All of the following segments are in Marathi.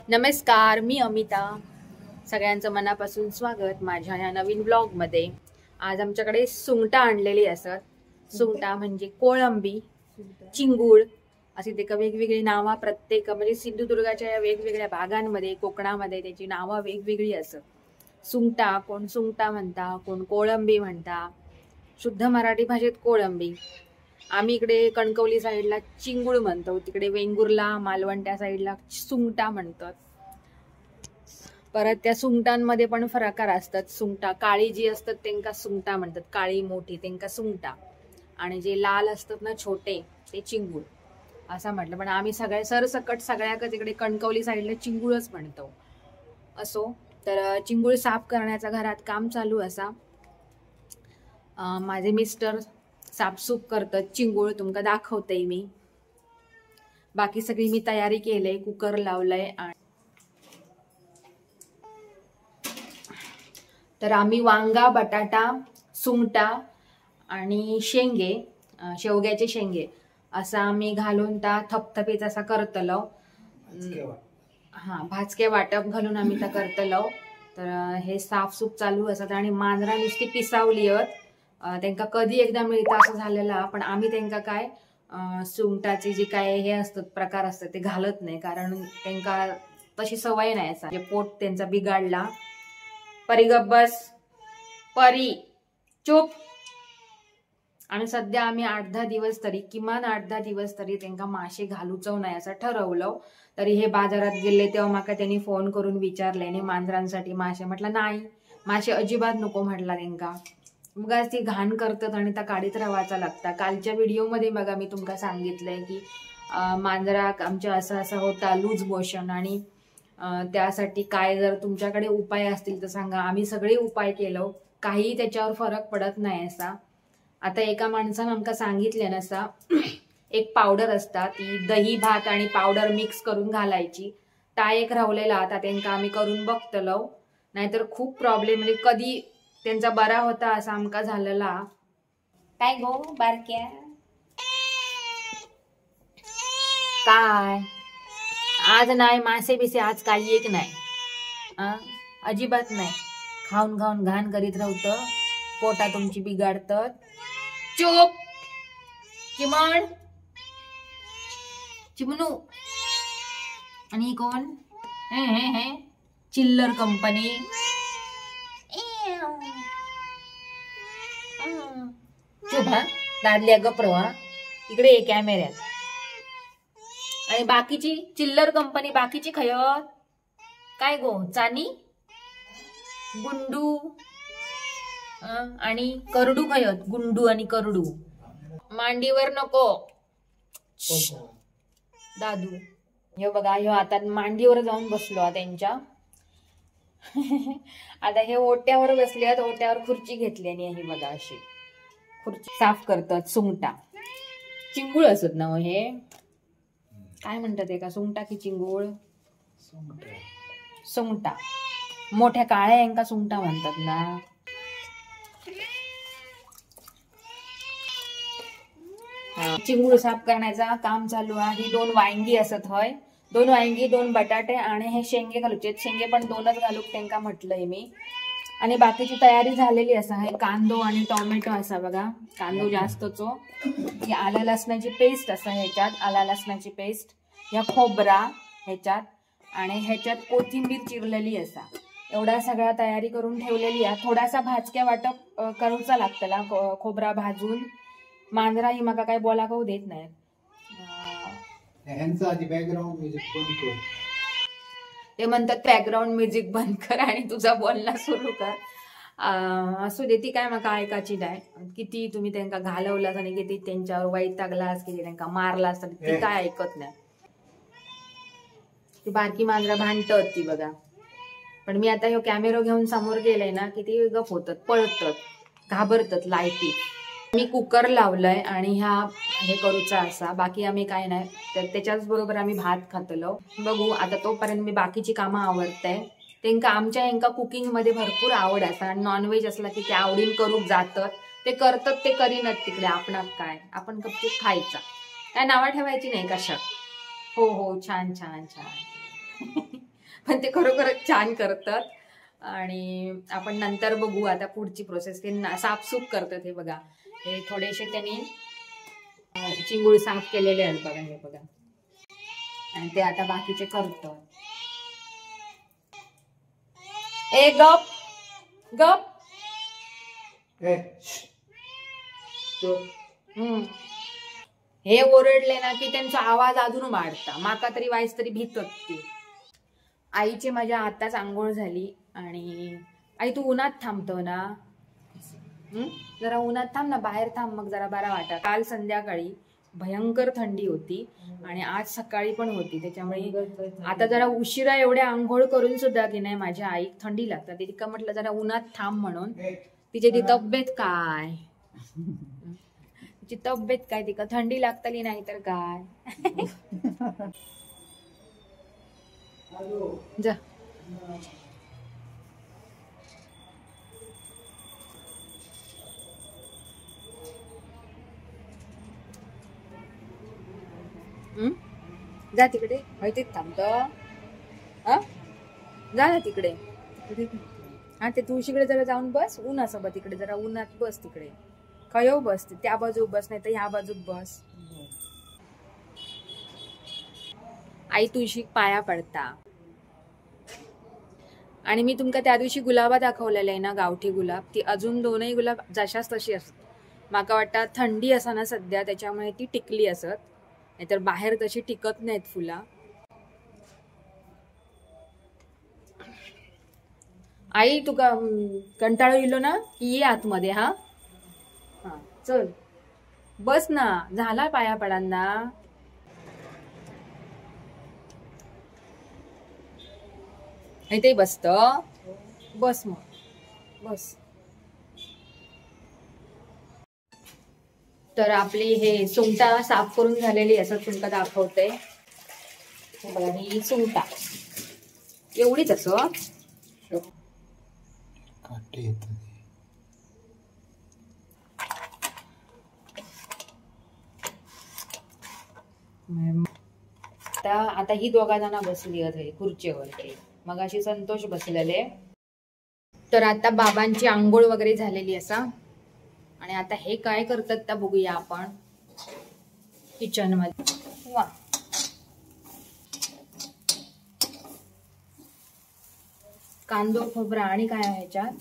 नमस्कार, मी अमिता. सगळ्यांचं मनापासून स्वागत माझ्या या नवीन ब्लॉगमध्ये. आज आमच्याकडे सुंगटा आणलेली असत. सुंगटा म्हणजे कोळंबी, चिंगूळ अशी ते वेगवेगळी नावं प्रत्येक म्हणजे सिंधुदुर्गाच्या या वेगवेगळ्या भागांमध्ये कोकणामध्ये त्याची नावं वेगवेगळी असत. सुंगटा कोण सुंगटा म्हणता, कोण कोळंबी म्हणता. शुद्ध मराठी भाषेत कोळंबी. आम्ही इकडे कणकवली साईडला चिंगूळ म्हणतो, तिकडे वेंगुर्ला मालवण त्या साईडला सुंगटा म्हणतात. परत त्या सुंगटांमध्ये पण प्रकार असतात. सुंगटा काळी जी असतात त्यांना सुंगटा म्हणतात, काळी मोठी त्यांना सुंगटा, आणि जे लाल असतात ना छोटे ते चिंगूळ असं म्हटलं. पण आम्ही सरसकट सगळ्याकच इकडे कणकवली साईडला चिंगूळच म्हणतो. असो, तर चिंगूळ साफ करण्याचा घरात काम चालू असा. माझे मिस्टर साफसूफ करतात चिंगूळ, तुमका दाखवते मी. बाकी सगळी मी तयारी केली, कुकर लावलंय. तर आम्ही वांगा, बटाटा, सुंगटा आणि शेंगे, शेवग्याचे शेंगे असा आम्ही घालून त्या थपथपीत असा करतलो. भाजके वाटप घालून आम्ही त्या करतलो. तर हे साफसूफ चालू असत. आणि मांजरा नुसती पिसावली त्यांना कधी एकदा मिळतं असं झालेलं. पण आम्ही त्यांना काय सुंगटाचे जे काय हे असतात प्रकार असतात ते घालत नाही, कारण त्यांना तशी सवय नाही. असा पोट त्यांचा बिघाडला. परी गप बस, परी चुप. आणि सध्या आम्ही 8-10 दिवस तरी, किमान 8-10 दिवस तरी त्यांना मासे घालूच नाही असं ठरवलं. तरी हे बाजारात गेले तेव्हा माका त्यांनी फोन करून विचारले मांजरांसाठी मासे. म्हटलं नाही, मासे अजिबात नको म्हटला त्यांना. मग ती घाण करतात आणि त्या काढीत राहायचा लागता. कालच्या व्हिडिओमध्ये बघा मी तुमका सांगितलंय की मांजरा आमच्या असं असं होता लूज मोशन, आणि त्यासाठी काय जर तुमच्याकडे उपाय असतील तर सांगा. आम्ही सगळे उपाय केलो, काही त्याच्यावर फरक पडत नाही असा. आता एका माणसानं आमका सांगितले नसा, एक पावडर असता ती दही भात आणि पावडर मिक्स करून घालायची. ता एक रावलेला आता त्यांना आम्ही करून बघतलो. नाहीतर खूप प्रॉब्लेम, म्हणजे कधी त्यांचा बरा होता असा आमका झालेला. काय गो बारक्या, काय आज नाही मासे बिसे, आज काही एक नाही, अजिबात नाही. खाऊन खाऊन घाण करीत राहतं, पोटा तुमची बिघाडतात. चुप चिमण, चिमनू. आणि कोण हे चिल्लर कंपनी. चुप हा दादल्या, गप्रवा इकडे ये कॅमेऱ्यात. आणि बाकीची चिल्लर कंपनी बाकीची खयत काय गो, चानी गुंडू आणि करडू खयत. गुंडू आणि करडू मांडीवर नको दादू. हे बघा, ह्यो आता मांडीवर जाऊन बसलो त्यांच्या. आता हे ओट्यावर बसले, ओट्यावर खुर्ची घेतली आणि ही बघा अशी खुर्ची साफ करतात. सुंगटा चिंगूळ असत ना हे, काय म्हणतात एका सुंगटा की चिंगूळ? सुंगटा. मोठ्या काळ्या यांका सुंगटा म्हणतात ना. चिंगूळ साफ करण्याचा काम चालू आहे. 2 वांगी असत होय, 2 वांगी, 2 बटाटे आणि हे शेंगे घालूचे. शेंगे पण 2च घालूक त्यांना म्हटलंय मी. आणि बाकीची तयारी झालेली असा. हे कांदो आणि टोमॅटो असा बघा, कांदो जास्तचो. ही आला लसणाची पेस्ट असा ह्याच्यात, आला लसणाची पेस्ट, ह्या खोबरा ह्याच्यात, आणि ह्याच्यात कोथिंबीर चिरलेली असा. एवढा सगळा तयारी करून ठेवलेली आहे. थोडासा भाजक्या वाटप करूचा लागतला, खोबरा भाजून. मांजरा ही मका काय बोला खाऊ देत नाही. ते म्हणतात बॅकग्राऊंड म्युझिक बंद कर आणि तुझा बोलणं सुरू कर. असू दे, ती काय मका ऐकायची नाही. किती तुम्ही त्यांना घालवलास आणि किती त्यांच्यावर वैतागलास, किती त्यांना मारलास, तर ती काय ऐकत नाही. ती बारकी मांजरा भांडतात ती बघा. पण मी आता ह्यो कॅमेरा घेऊन समोर गेलाय ना, किती गप होतात, पळतात, घाबरतात लाईटी. मी कुकर लावलंय आणि हे करूचा असा. बाकी आम्ही काय नाही, तर त्याच्याच बरोबर आम्ही भात खातलो. बघू आता, तोपर्यंत मी बाकीची कामं आवडतंय. त्यांना आमच्या ह्यांका कुकिंग मध्ये भरपूर आवड असतात. नॉनव्हेज असला की ते आवडीन करूक जातात, ते करतात, ते करीनच तिकडे. आपणात काय, आपण गपचूप खायचा, काय नावा ठेवायची नाही कशात. हो हो, छान छान छान. पण ते खरोखरच छान करतात. आणि आपण नंतर बघू आता पुढची प्रोसेस. ते साफसूफ करतात. हे बघा, हे थोडेसे त्यांनी चिंगूळ साफ केलेले आहेत बघा, हे बघा. आणि ते आता बाकीचे करतात. ए गप गप. हे ओरडले ना की त्यांचा आवाज अजून वाढता. माका तरी वाईस तरी भीतत ती. आईची माझ्या आताच आंघोळ झाली. आणि आई तू उन्हात थांबतो ना, जरा उन्हात थांब ना, बाहेर थांब, मग जरा बरा वाटा. काल संध्याकाळी भयंकर थंडी होती आणि आज सकाळी पण होती. त्याच्यामुळे आता जरा उशिरा एवढ्या आंघोळ करून सुद्धा की नाही माझ्या आई थंडी लागतात. तिका म्हटलं जरा उन्हात थांब म्हणून. तिची ती तब्येत काय, तिची तब्येत काय, तिका थंडी लागतली नाही तर काय. जा जा तिकडे, माहितीत थांबतो. हा जा ना तिकडे. हा ते तुळशीकडे जरा जाऊन बस. ऊन असं बघ तिकडे, जरा उन्हात बस तिकडे. खयो बस, त्या बाजूक बस, नाही तर ह्या बाजूक बस. आई तुळशी पाया पडता. आणि मी तुमका त्या दिवशी गुलाबा दाखवलेला आहे ना, गावठी गुलाब, ती अजून दोनही गुलाब जशाच तशी असत. माका वाटतं थंडी असा ना सध्या, त्याच्यामुळे ती टिकली असत, नाहीतर बाहेर तशी टिकत नाहीत फुला. आई तुका कंटाळा येलो ना की ये आतमध्ये. हा हा चल बस ना, झाला पाया पडांना. ते बसत बस, मग बस. तर आपली हे सुंगटा साफ करून झालेली असं तुमका दाखवते. ही सुंगटा एवढीच असं आता ही दोघा जण बसली आहे खुर्चीवर. मग अशी संतोष बसलेले. तर आता बाबांची आंघोळ वगैरे झालेली असा. आणि आता हे काय करतात त्या बघूया आपण किचन मध्ये. वा कांदो खोबरा आणि काय आहे ह्याच्यात,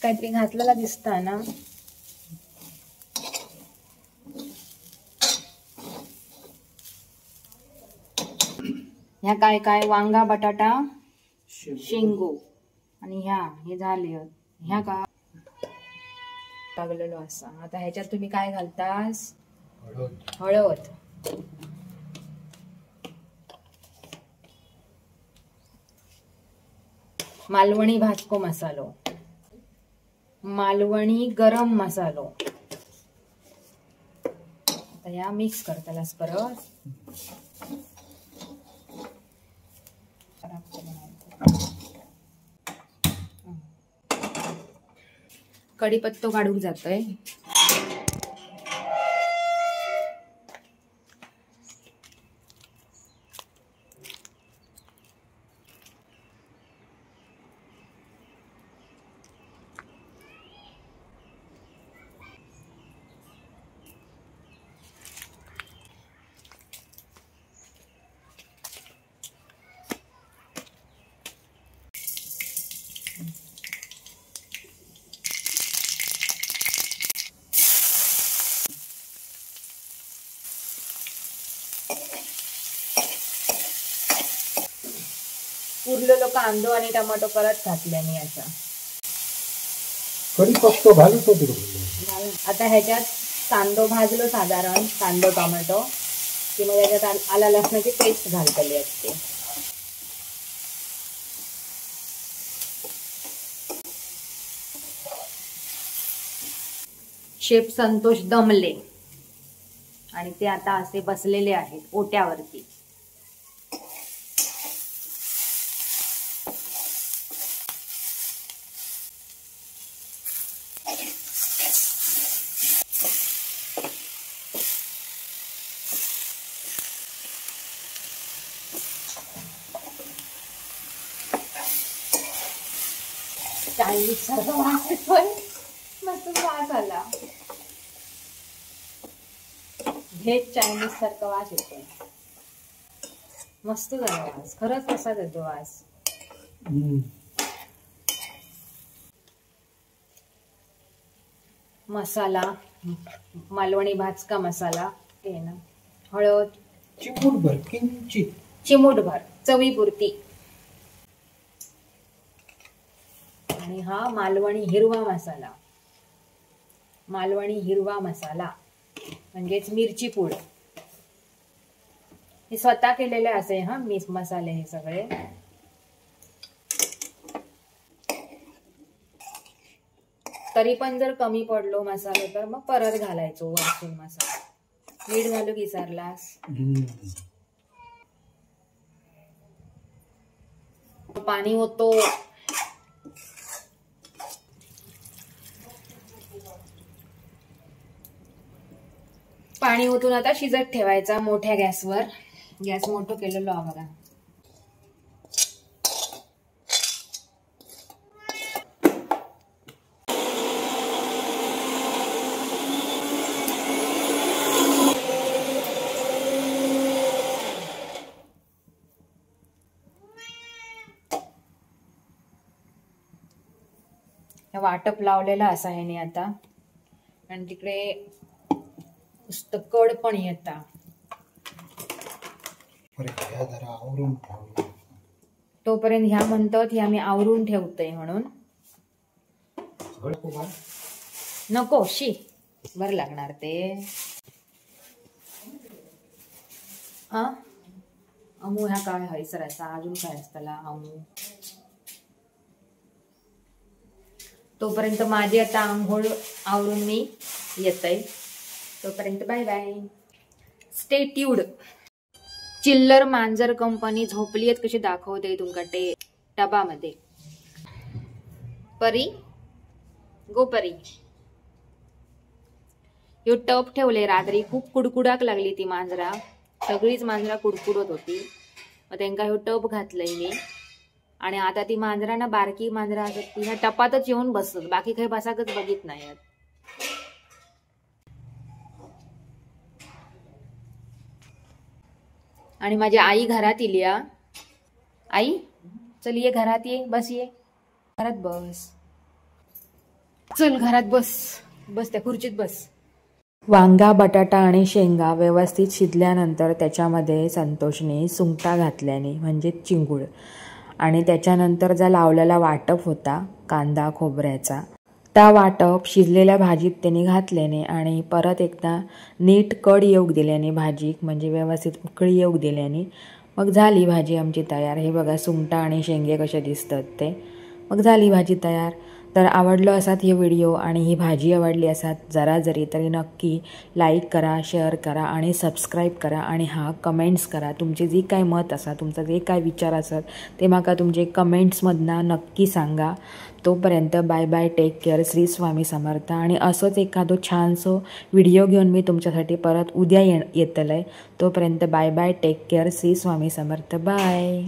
काहीतरी घातलेला दिसता ना. ह्या काय काय वांगा बटाटा शेंगो आणि हे झाले. ह्या का टाकलेलो असा. आता ह्याच्यात तुम्ही काय घालतास, हळद, मालवणी भाजको मसालो, मालवणी गरम मसालो. आता या मिक्स करतालास परत. कढीपत्तो काढूक जातोय. उरलेलो कांदो आणि टमाटो परत घातल्याने असा. कढीपत्तो घालूच होते. आता ह्याच्यात कांदो भाजलो साधारण, कांदो टोमॅटो, की मग ह्याच्यात आला लसणाची पेस्ट घालतली असते. शेफ संतोष दमले आणि ते आता असे बसलेले आहेत ओट्यावरती. चायनीज सारखा वास येतोय, मस्त वास आला. व्हेज चायनीज सारखा वास येतोय, मस्त झाला वास, खरंच कसा येतो वास. मसाला मालवणी भाजका मसाला ते ना, हळद चिमूटभर, किंचित चिमूटभर चवीपुरती. आणि हा मालवणी हिरवा मसाला, मालवणी हिरवा मसाला म्हणजेच मिरची पूड. हे स्वतः केलेले असे हा मिक्स मसाले हे सगळे. तरी पण जर कमी पडलो मसाला तर मग परत घालायचो वाचून मसाला. मीठ घालू विसरलास. पाणी होतो. पाणी ओतून आता शिजत ठेवायचा मोठ्या गॅसवर. गॅस मोठं केलेलो आहे बघा. वाटप लावलेला असा ह्याने आता. आणि तिकडे कड पण येता. तोपर्यंत ह्या म्हणतात ह्या मी आवरून ठेवतोय म्हणून. नको शी बर लागणार ते. हा अमू ह्या काय हय सरायचा अजून काय असताला अमू. तोपर्यंत माझी आता आंघोळ आवरून मी येतय. तोपर्यंत बाय बाय. स्टे ट्यूड. चिल्लर मांजर कंपनी झोपली आहेत कशी दाखवते तुमका ते टबामध्ये. परी गो परी. यो टब ठेवले रात्री. खूप कुडकुडाक लागली ती मांजरा. सगळीच मांजरा कुडकुडत होती. मग त्यांना ह्यो टब घातलंय मी. आणि आता ती मांजरा ना बारकी मांजरा असत ती ह्या टपातच येऊन बसत. बाकी काही बसाकच बघित नाही. आणि माझी आई घरात इली. आई चल ये घरात ये. बस ये घरात बस. चल घरात बस. बस त्या खुर्चीत बस. वांगा बटाटा आणि शेंगा व्यवस्थित शिजल्यानंतर त्याच्यामध्ये संतोषने सुंगटा घातल्याने म्हणजे चिंगूळ. आणि त्याच्यानंतर जो लावलेला वाटप होता कांदा खोबऱ्याचा त्या वाटप शिजलेल्या भाजीत त्याने घातल्याने आणि परत एकदा नीट कड येऊ दिल्याने भाजीक म्हणजे व्यवस्थित उकळी येऊ दिल्याने मग झाली भाजी आमची तयार. हे बघा सुंगटा आणि शेंगे कसे दिसतात ते. मग झाली भाजी तयार. तर आवडलं असात हे व्हिडिओ आणि ही भाजी आवडली असात जरा जरी तरी नक्की लाईक करा, शेअर करा आणि सबस्क्राईब करा. आणि कमेंट्स करा. तुमचे जे काय मत असा तुमचा जे काय विचार असत ते माका तुमचे कमेंट्समधनं नक्की सांगा. तोपर्यंत bye bye. Take care. Shri Swami Samarth. आणि असंच एखादं छानसं व्हिडिओ घेऊन मी तुमच्यासाठी परत उद्या येतलंय. तोपर्यंत bye bye. Take care. Shri Swami Samarth. Bye.